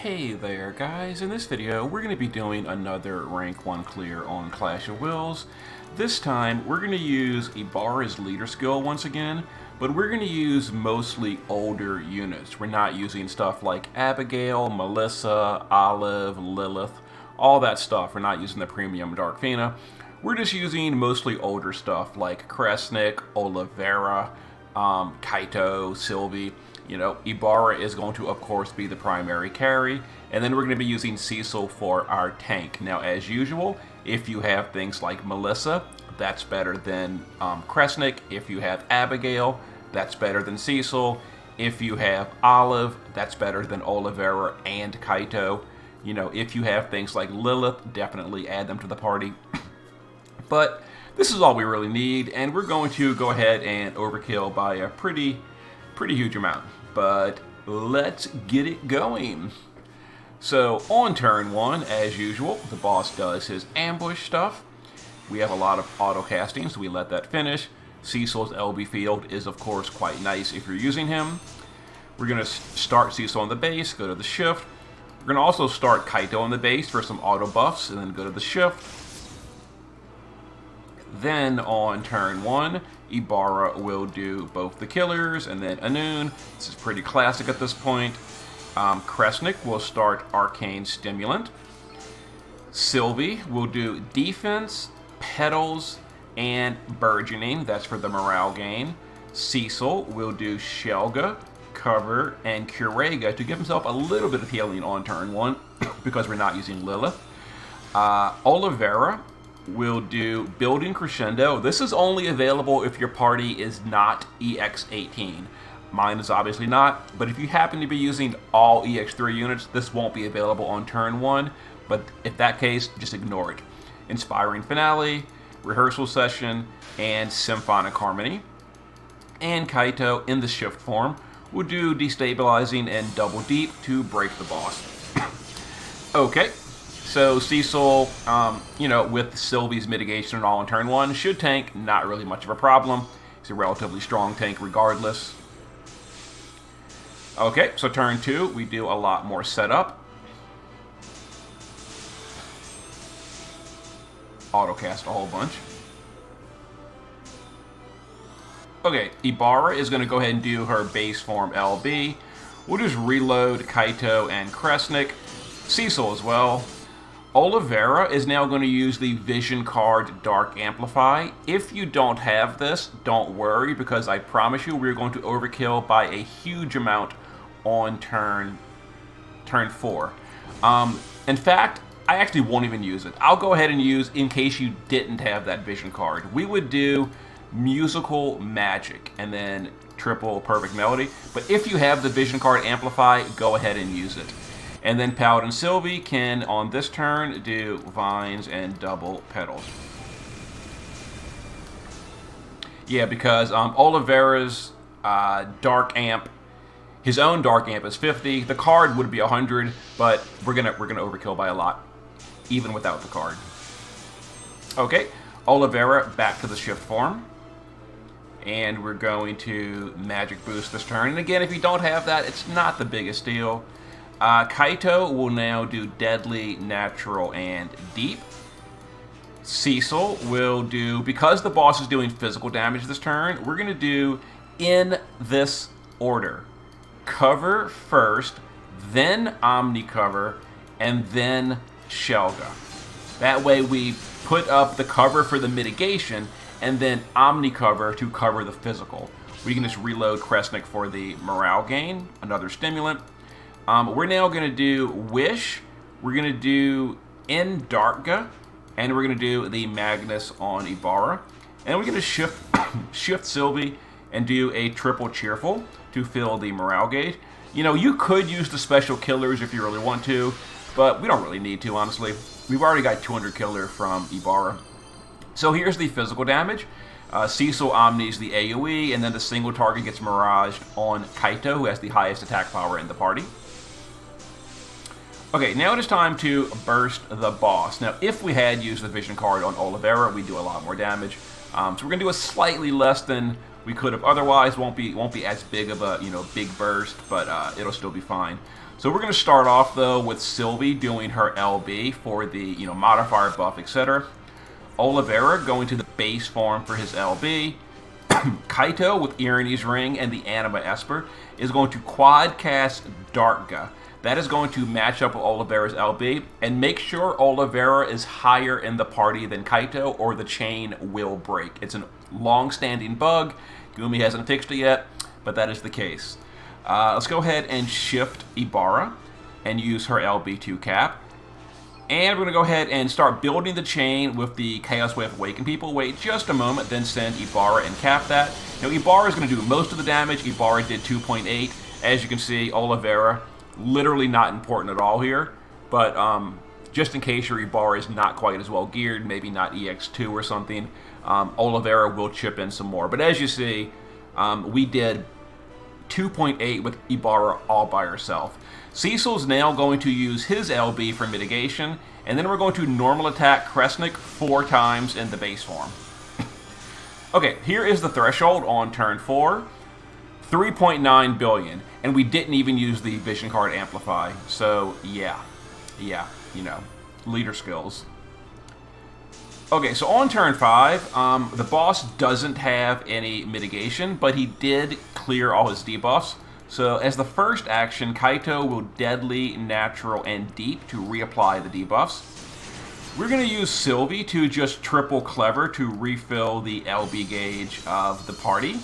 Hey there guys, in this video we're going to be doing another rank 1 clear on Clash of Wills. This time we're going to use Ibara's leader skill once again, but we're going to use mostly older units. We're not using stuff like Abigail, Melissa, Olive, Lilith, all that stuff. We're not using the premium Darkfina. We're just using mostly older stuff like Kresnik, Olivera, Kaito, Sylvie. You know, Ibara is going to, of course, be the primary carry, and then we're going to be using Cecil for our tank. Now, as usual, if you have things like Melissa, that's better than Kresnik. If you have Abigail, that's better than Cecil. If you have Olive, that's better than Olivera and Kaito. You know, if you have things like Lilith, definitely add them to the party. But this is all we really need, and we're going to go ahead and overkill by a pretty huge amount. But let's get it going. So on turn 1, as usual, the boss does his ambush stuff. We have a lot of auto casting, so we let that finish. Cecil's LB field is of course quite nice if you're using him. We're going to start Cecil on the base, go to the shift. We're going to also start Kaito on the base for some auto buffs, and then go to the shift. Then on turn 1, Ibara will do both the killers and then Anun. This is pretty classic at this point. Kresnik will start Arcane Stimulant. Sylvie will do defense, petals, and burgeoning. That's for the morale gain. Cecil will do Shelga, cover, and Kurega to give himself a little bit of healing on turn 1 because we're not using Lilith. Olivera will do Building Crescendo. This is only available if your party is not EX18. Mine is obviously not, but if you happen to be using all EX3 units, this won't be available on turn 1, but in that case, just ignore it. Inspiring Finale, Rehearsal Session, and Symphonic Harmony. And Kaito, in the shift form, will do Destabilizing and Double Deep to break the boss. Okay. So Cecil, you know, with Sylvie's mitigation and all on turn 1, should tank, not really much of a problem. He's a relatively strong tank regardless. Okay, so turn 2, we do a lot more setup. Autocast a whole bunch. Okay, Ibara is going to go ahead and do her base form LB. We'll just reload Kaito and Kresnik. Cecil as well. Olivera is now going to use the Vision card Dark Amplify. If you don't have this, don't worry, because I promise you we're going to overkill by a huge amount on turn 4. In fact, I actually won't even use it. I'll go ahead and use, in case you didn't have that Vision card, we would do Musical Magic and then triple Perfect Melody. But if you have the Vision card Amplify, go ahead and use it. And then Paladin Sylvie can, on this turn, do Vines and double Petals. Yeah, because Olivera's Dark Amp, his own Dark Amp is 50. The card would be 100, but we're gonna overkill by a lot, even without the card. Okay, Olivera back to the shift form. And we're going to Magic Boost this turn. And again, if you don't have that, it's not the biggest deal. Kaito will now do Deadly, Natural, and Deep. Cecil will do, because the boss is doing physical damage this turn, we're going to do in this order. Cover first, then Omni Cover, and then Shelga. That way we put up the cover for the mitigation, and then Omni Cover to cover the physical. We can just reload Kresnik for the morale gain, another stimulant. We're now going to do Wish, we're going to do Darkga, and we're going to do the Magnus on Ibara. And we're going to shift Sylvie and do a triple Cheerful to fill the morale gauge. You know, you could use the special killers if you really want to, but we don't really need to, honestly. We've already got 200 killer from Ibara. So here's the physical damage. Cecil omnis the AoE, and then the single target gets miraged on Kaito, who has the highest attack power in the party. Okay, now it is time to burst the boss. Now, if we had used the Vision card on Olivera, we'd do a lot more damage. So we're going to do a slightly less than we could have otherwise. Won't be as big of a big burst, but it'll still be fine. So we're going to start off though with Sylvie doing her LB for the modifier buff, etc. Olivera going to the base form for his LB. Kaito with Irony's Ring and the Anima Esper is going to quad cast Darkga. That is going to match up with Olivera's LB, and make sure Olivera is higher in the party than Kaito or the chain will break. It's a long-standing bug. Gumi hasn't fixed it yet, but that is the case. Let's go ahead and shift Ibara and use her LB2 cap. And we're going to go ahead and start building the chain with the Chaos Wave Awaken People. Wait just a moment, then send Ibara and cap that. Now, Ibara is going to do most of the damage. Ibara did 2.8. As you can see, Olivera, literally not important at all here. But just in case your Ibara is not quite as well geared, maybe not EX2 or something, Olivera will chip in some more. But as you see, we did 2.8 with Ibara all by herself. Cecil's now going to use his LB for mitigation, and then we're going to normal attack Kresnik 4 times in the base form. Okay, here is the threshold on turn 4. 3.9 billion, and we didn't even use the vision card amplify, so yeah, leader skills. Okay, so on turn 5, the boss doesn't have any mitigation, but he did clear all his debuffs. So as the first action, Kaito will Deadly, Natural, and Deep to reapply the debuffs. We're going to use Sylvie to just triple Clever to refill the LB gauge of the party.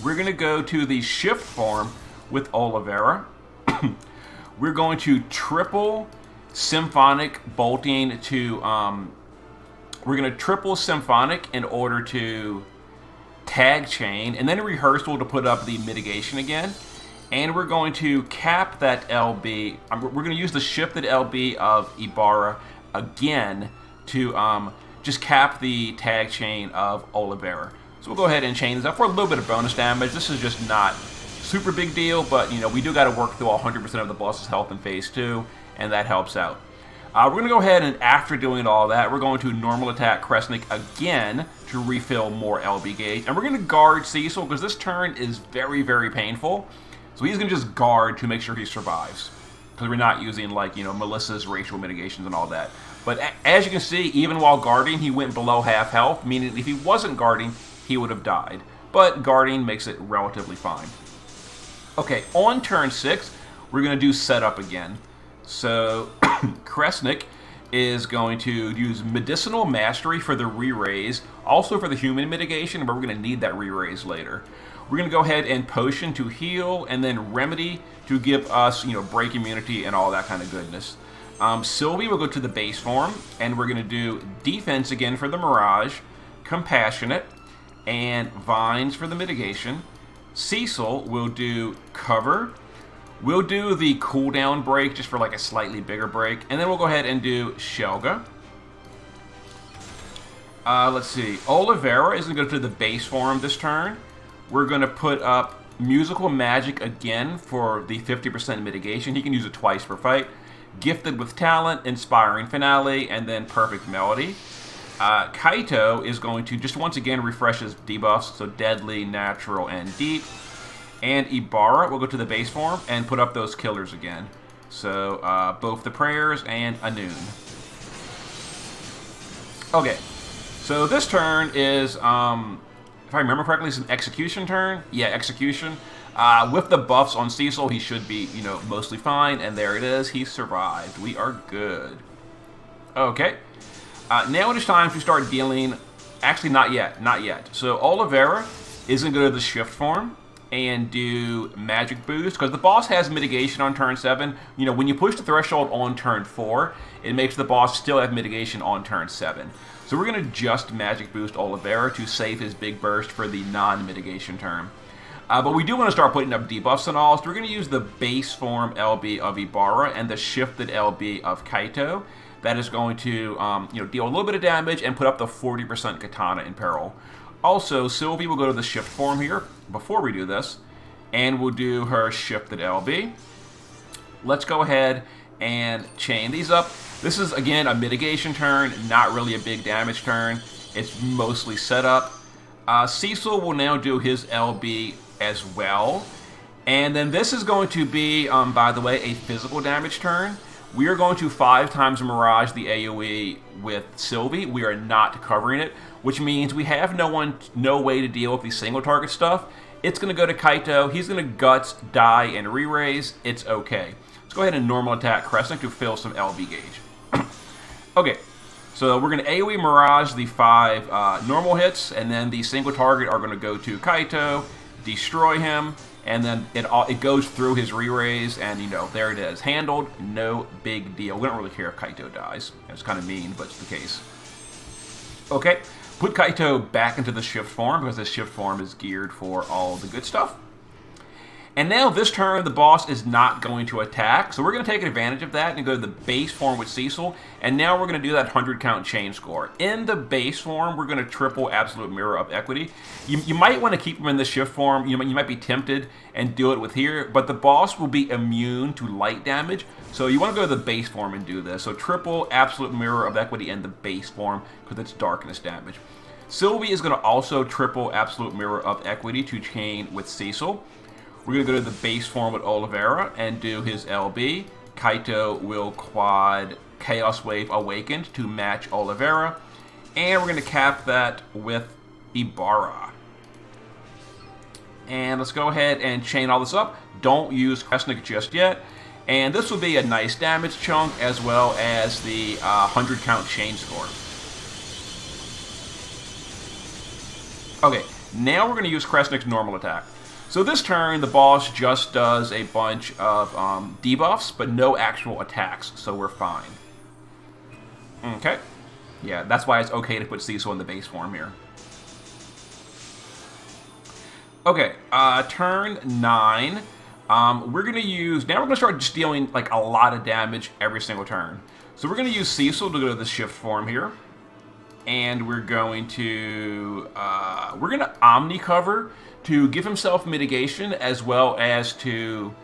We're going to go to the shift form with Olivera. We're going to triple Symphonic bolting to... we're going to triple Symphonic in order to tag chain, and then a rehearsal to put up the mitigation again. And we're going to cap that LB. We're going to use the shifted LB of Ibara again to just cap the tag chain of Olivera. So we'll go ahead and chain this up for a little bit of bonus damage. This is just not super big deal, but we do got to work through 100% of the boss's health in phase 2, and that helps out. We're going to go ahead and after doing all that, we're going to normal attack Kresnik again to refill more LB gauge. And we're going to guard Cecil because this turn is very, very painful. So he's going to just guard to make sure he survives. Because we're not using, like, Melissa's racial mitigations and all that. But as you can see, even while guarding, he went below half health, meaning if he wasn't guarding, he would have died. But guarding makes it relatively fine. Okay, on turn 6, we're going to do setup again. So Kresnik is going to use Medicinal Mastery for the re-raise, also for the human mitigation, but we're going to need that re-raise later. We're going to go ahead and Potion to heal, and then Remedy to give us, break immunity and all that kind of goodness. Sylvie will go to the base form, and we're going to do Defense again for the Mirage, Compassionate, and Vines for the mitigation. Cecil will do Cover. We'll do the cooldown break just for like a slightly bigger break. And then we'll go ahead and do Shelga. Let's see. Olivera is going to go to the base form this turn. We're going to put up Musical Magic again for the 50% mitigation. He can use it twice per fight. Gifted with Talent, Inspiring Finale, and then Perfect Melody. Kaito is going to just once again refresh his debuffs. So Deadly, Natural, and Deep. And Ibara will go to the base form and put up those killers again. So both the prayers and a noon. Okay, so this turn is, if I remember correctly, it's an execution turn. Yeah, execution. With the buffs on Cecil, he should be, mostly fine. And there it is. He survived. We are good. Okay. Now it is time to start dealing... Actually, not yet. Not yet. So Olivera is going to go to the shift form and do Magic Boost, because the boss has mitigation on turn 7. When you push the threshold on turn 4, it makes the boss still have mitigation on turn 7. So we're going to just Magic Boost Olivera to save his big burst for the non-mitigation turn. But we do want to start putting up debuffs and all, so we're going to use the base form LB of Ibara and the shifted LB of Kaito. That is going to deal a little bit of damage and put up the 40% Katana in peril. Also, Sylvie will go to the shift form here before we do this, and we'll do her shifted LB. Let's go ahead and chain these up. This is, again, a mitigation turn, not really a big damage turn. It's mostly setup. Cecil will now do his LB as well. And then this is going to be, by the way, a physical damage turn. We are going to 5 times Mirage the AoE with Sylvie. We are not covering it, which means we have no way to deal with the single target stuff. It's going to go to Kaito. He's going to Guts, die, and re-raise. It's okay. Let's go ahead and normal attack Crescent to fill some LB gauge. Okay, so we're going to AoE Mirage the 5 normal hits, and then the single target are going to go to Kaito, destroy him, and then it goes through his re-raise, and there it is. Handled, no big deal. We don't really care if Kaito dies. It's kind of mean, but it's the case. Okay, put Kaito back into the shift form, because the shift form is geared for all the good stuff. And now this turn, the boss is not going to attack, so we're going to take advantage of that and go to the base form with Cecil, and now we're going to do that 100 count chain score. In the base form, we're going to triple Absolute Mirror of Equity. You might want to keep him in the shift form. You might be tempted and do it with here, but the boss will be immune to light damage, so you want to go to the base form and do this. So triple Absolute Mirror of Equity in the base form, because it's darkness damage. Sylvie is going to also triple Absolute Mirror of Equity to chain with Cecil. We're going to go to the base form with Oliveira and do his LB. Kaito will quad Chaos Wave Awakened to match Oliveira. And we're going to cap that with Ibara. And let's go ahead and chain all this up. Don't use Kresnik just yet. And this will be a nice damage chunk as well as the 100 count chain score. Okay, now we're going to use Kresnik's normal attack. So this turn, the boss just does a bunch of debuffs, but no actual attacks, so we're fine. Okay. Yeah, that's why it's okay to put Cecil in the base form here. Okay, turn 9. We're going to use... Now we're going to start just dealing like a lot of damage every single turn. So we're going to use Cecil to go to the shift form here. And we're going to Omni cover to give himself mitigation as well as to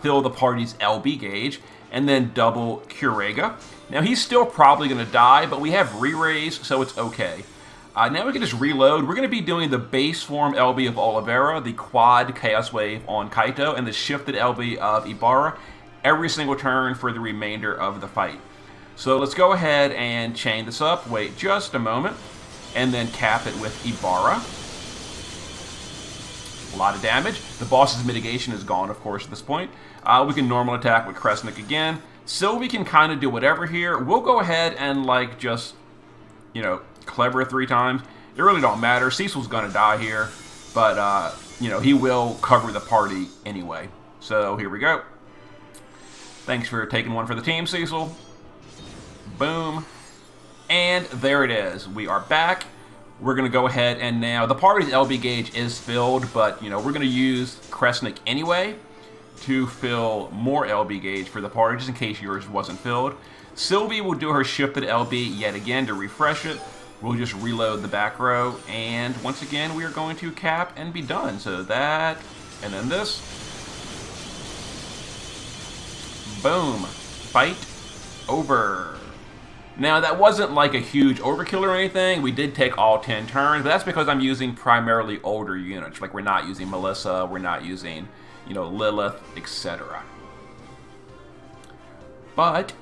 fill the party's LB gauge, and then double Kurega. Now he's still probably going to die, but we have re-raise, so it's okay. Now we can just reload. We're going to be doing the base form LB of Oliveira, the quad Chaos Wave on Kaito, and the shifted LB of Ibara every single turn for the remainder of the fight. So let's go ahead and chain this up. Wait just a moment. And then cap it with Ibara. A lot of damage. The boss's mitigation is gone, of course, at this point. We can normal attack with Kresnik again. Sylvie can kind of do whatever here. We'll go ahead and, like, just, clever 3 times. It really don't matter. Cecil's going to die here. But, he will cover the party anyway. So, here we go. Thanks for taking one for the team, Cecil. Boom. And there it is. We are back. We're going to go ahead and now... The party's LB gauge is filled, but, we're going to use Kresnik anyway to fill more LB gauge for the party, just in case yours wasn't filled. Sylvie will do her shifted LB yet again to refresh it. We'll just reload the back row, and once again, we are going to cap and be done. So that, and then this. Boom. Fight over. Now, that wasn't like a huge overkill or anything. We did take all 10 turns, but that's because I'm using primarily older units. Like, we're not using Melissa, we're not using, Lilith, etc. But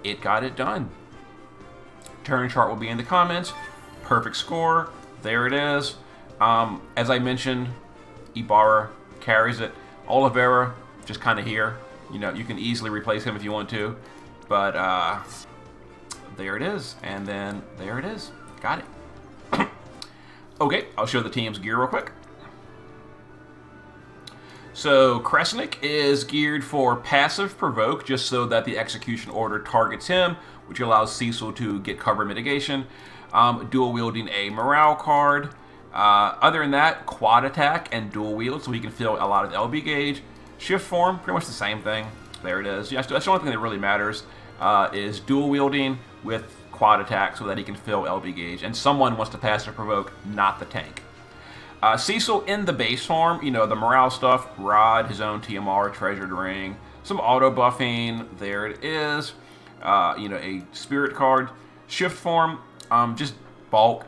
it got it done. Turn chart will be in the comments. Perfect score. There it is. As I mentioned, Ibara carries it. Oliveira, just kind of here. You can easily replace him if you want to. But, there it is, and then there it is. Got it. Okay, I'll show the team's gear real quick. So Kresnik is geared for passive provoke, just so that the execution order targets him, which allows Cecil to get cover mitigation. Dual wielding a morale card. Other than that, quad attack and dual wield, so he can fill a lot of LB gauge. Shift form, pretty much the same thing. There it is. That's the only thing that really matters. Is dual wielding with quad attack so that he can fill LB gauge. And someone wants to passive provoke, not the tank. Cecil in the base form, the morale stuff, Rod, his own TMR, Treasured Ring, some auto buffing, there it is. A spirit card. Shift form, just bulk.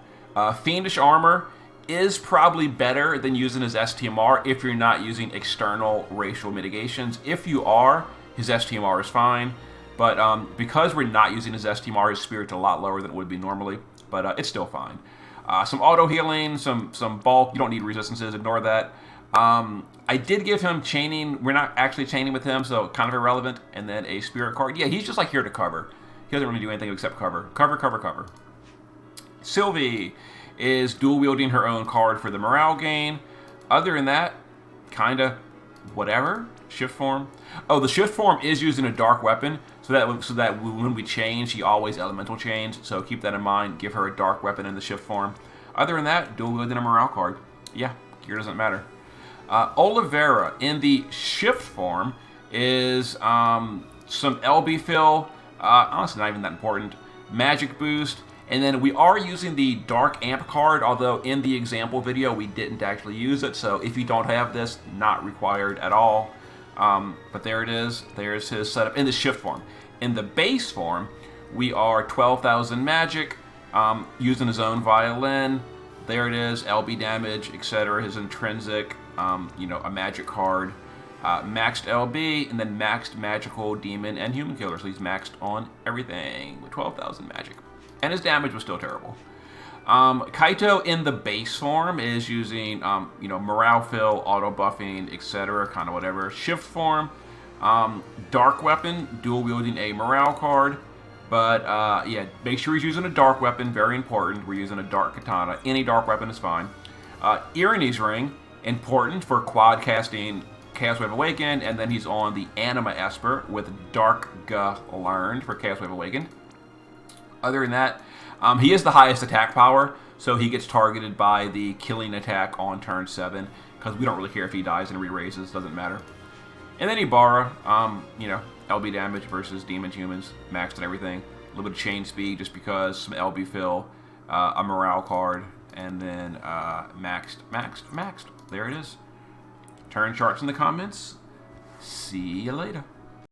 Fiendish armor is probably better than using his STMR if you're not using external racial mitigations. If you are, his STMR is fine. But because we're not using his STMR, his spirit's a lot lower than it would be normally. But it's still fine. Some auto healing, some bulk. You don't need resistances. Ignore that. I did give him chaining. We're not actually chaining with him, so kind of irrelevant. And then a spirit card. Yeah, he's just like here to cover. He doesn't really do anything except cover. Cover, cover, cover. Sylvie is dual wielding her own card for the morale gain. Other than that, kind of whatever. Shift form. Oh, the shift form is using a dark weapon, so that when we change, she always elemental change. So keep that in mind. Give her a dark weapon in the shift form. Other than that, dual wielding a morale card. Yeah, gear doesn't matter. Oliveira in the shift form is some LB fill. Honestly, not even that important. Magic boost. And then we are using the Dark Amp card, although in the example video we didn't actually use it. So if you don't have this, not required at all. But there it is. There's his setup in the shift form. In the base form, we are 12,000 magic, using his own violin. There it is, LB damage, etc. His intrinsic, a magic card. Maxed LB, and then maxed magical, demon, and human killer. So he's maxed on everything with 12,000 magic. And his damage was still terrible. Kaito in the base form is using, morale fill, auto buffing, etc., kind of whatever. Shift form, dark weapon, dual wielding a morale card. But, yeah, make sure he's using a dark weapon, very important. We're using a dark katana. Any dark weapon is fine. Irony's ring, important for quad casting Chaos Wave Awakened, and then he's on the Anima Esper with Dark Ga learned for Chaos Wave Awakened. Other than that, he is the highest attack power, so he gets targeted by the killing attack on turn 7, because we don't really care if he dies and re-raises, doesn't matter. And then Ibara, LB damage versus demons, humans, maxed and everything. A little bit of chain speed just because, some LB fill, a morale card, and then maxed. There it is. Turn charts in the comments. See you later.